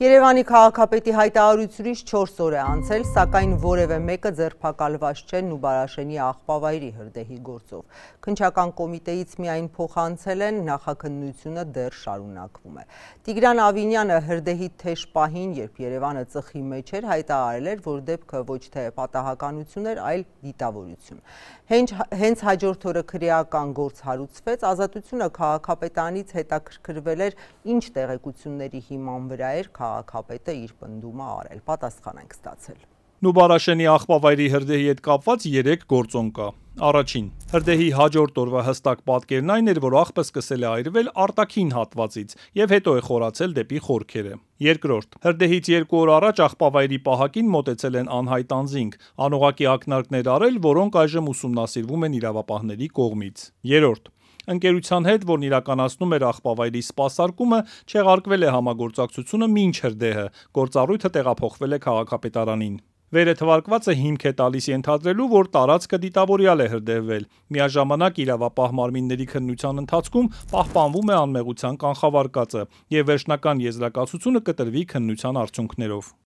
Երևանի քաղաքապետի հայտարարությունից 4 օր է անցել, սակայն որևէ մեկը ձերբակալված չէ Նուբարաշենի աղբավայրի հրդեհի գործով։ Քննչական կոմիտեից միայն փոխանցել են, նախաքննությունը դեռ շարունակվում է։ Տիգրան Ավինյանը հրդեհի թեժ պահին, երբ Երևանը ծխի մեջ էր, հայտարարել էր, որ դեպքը ոչ թե պատահականություն էր, այլ դիտավորություն։ Հենց հաջորդ օրը քրեական գործ հարուցվեց, Ազատությունը քաղաքապետանից հետաքրքրվել էր, ինչ տեղեկությունների հիման վրա էր քաղաքապետը իր պնդումը արել, պատասխան ենք ստացել։ Նուբարաշենի աղբավայրի հրդեհի հետ կապված 3 գործոն կա։ Առաջին, հրդեհի հաջորդ օրվա հստակ պատկերն այն էր, որ աղբը սկսել է այրվել արտաքին հատվածից եւ հետո է խորացել դեպի խորքերը։ Երկրորդ, հրդեհից 2 օր առաջ աղբավայրի պահակին մոտեցել են անհայտ անձինք, անուղղակի ակնարկներ արել, որոնք այժմ ուսումնասիրվում են իրավապահների կողմից։ Երրորդ, ընկերության հետ, որն իրականացնում էր աղբավայրի սպասարկումը, չեղարկվել է համագործակցությունը մինչ հրդեհը, գործառույթը տեղափոխվել է քաղաքապետարանին։ Վերը թվարկվածը հիմք է տալիս ենթադրելու, որ տարածքը դիտավորյալ է հրդեհվել։ Միաժամանակ իրավապահ մարմինների քննության ընթացքում պահպանվում է անմեղության կանխավարկածը եւ վերջնական եզրակացությունը կտրվի քննության արդյունքներով։